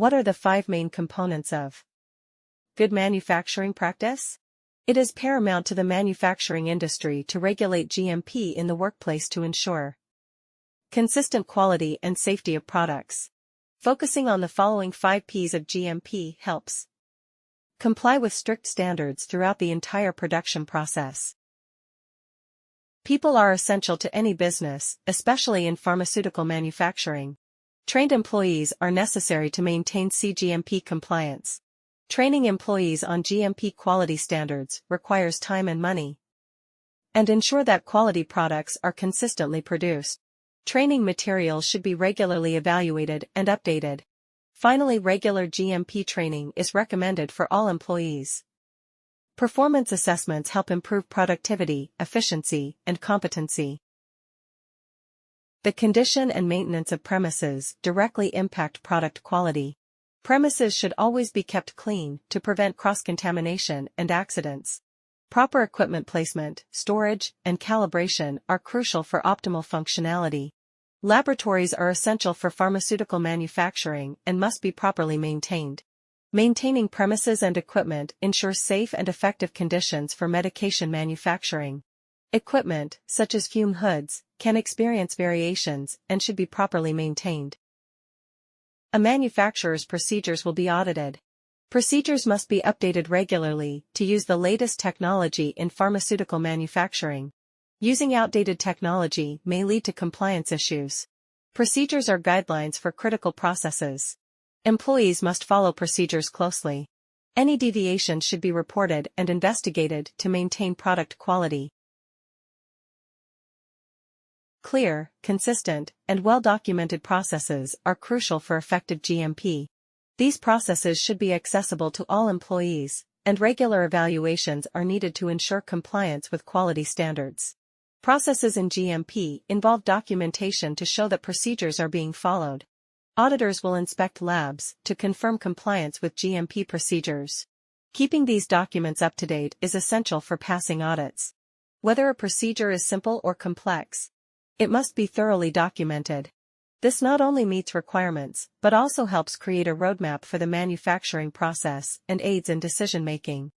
What are the 5 main components of good manufacturing practice? It is paramount to the manufacturing industry to regulate GMP in the workplace to ensure consistent quality and safety of products. Focusing on the following 5 P's of GMP helps comply with strict standards throughout the entire production process. People are essential to any business, especially in pharmaceutical manufacturing. Trained employees are necessary to maintain CGMP compliance. Training employees on GMP quality standards requires time and money. And ensure that quality products are consistently produced. Training materials should be regularly evaluated and updated. Finally, regular GMP training is recommended for all employees. Performance assessments help improve productivity, efficiency, and competency. The condition and maintenance of premises directly impact product quality. Premises should always be kept clean to prevent cross-contamination and accidents. Proper equipment placement, storage, and calibration are crucial for optimal functionality. Laboratories are essential for pharmaceutical manufacturing and must be properly maintained. Maintaining premises and equipment ensures safe and effective conditions for medication manufacturing. Equipment, such as fume hoods, can experience variations and should be properly maintained. A manufacturer's procedures will be audited. Procedures must be updated regularly to use the latest technology in pharmaceutical manufacturing. Using outdated technology may lead to compliance issues. Procedures are guidelines for critical processes. Employees must follow procedures closely. Any deviations should be reported and investigated to maintain product quality. Clear, consistent, and well-documented processes are crucial for effective GMP. These processes should be accessible to all employees, and regular evaluations are needed to ensure compliance with quality standards. Processes in GMP involve documentation to show that procedures are being followed. Auditors will inspect labs to confirm compliance with GMP procedures. Keeping these documents up to date is essential for passing audits. Whether a procedure is simple or complex, it must be thoroughly documented. This not only meets requirements, but also helps create a roadmap for the manufacturing process and aids in decision-making.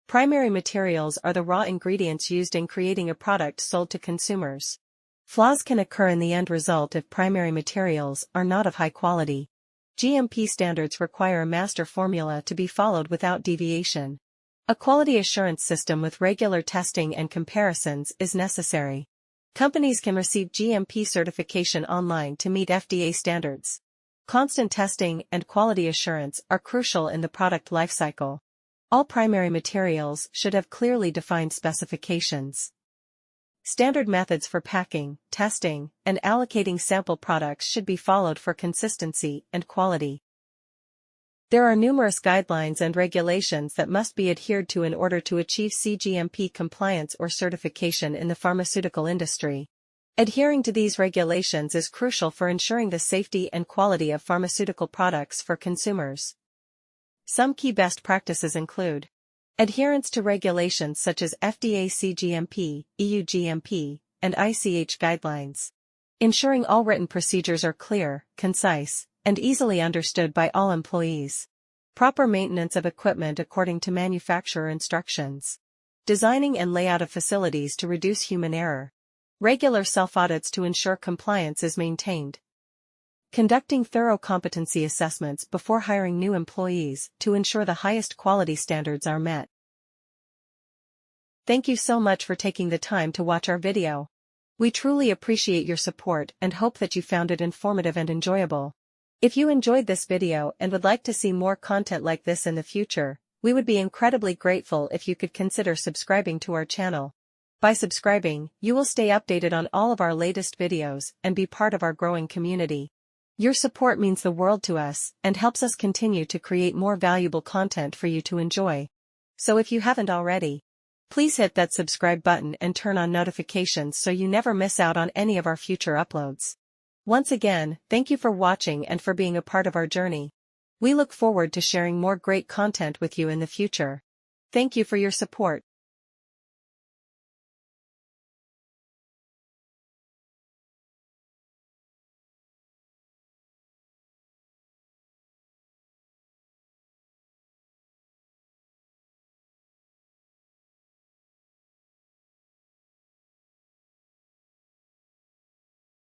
Primary materials are the raw ingredients used in creating a product sold to consumers. Flaws can occur in the end result if primary materials are not of high quality. GMP standards require a master formula to be followed without deviation. A quality assurance system with regular testing and comparisons is necessary. Companies can receive GMP certification online to meet FDA standards. Constant testing and quality assurance are crucial in the product lifecycle. All primary materials should have clearly defined specifications. Standard methods for packing, testing, and allocating sample products should be followed for consistency and quality. There are numerous guidelines and regulations that must be adhered to in order to achieve CGMP compliance or certification in the pharmaceutical industry. Adhering to these regulations is crucial for ensuring the safety and quality of pharmaceutical products for consumers. Some key best practices include adherence to regulations such as FDA CGMP, EU GMP, and ICH guidelines. Ensuring all written procedures are clear, concise, and easily understood by all employees. Proper maintenance of equipment according to manufacturer instructions. Designing and layout of facilities to reduce human error. Regular self-audits to ensure compliance is maintained. Conducting thorough competency assessments before hiring new employees to ensure the highest quality standards are met. Thank you so much for taking the time to watch our video. We truly appreciate your support and hope that you found it informative and enjoyable. If you enjoyed this video and would like to see more content like this in the future, we would be incredibly grateful if you could consider subscribing to our channel. By subscribing, you will stay updated on all of our latest videos and be part of our growing community. Your support means the world to us and helps us continue to create more valuable content for you to enjoy. So if you haven't already, please hit that subscribe button and turn on notifications so you never miss out on any of our future uploads. Once again, thank you for watching and for being a part of our journey. We look forward to sharing more great content with you in the future. Thank you for your support.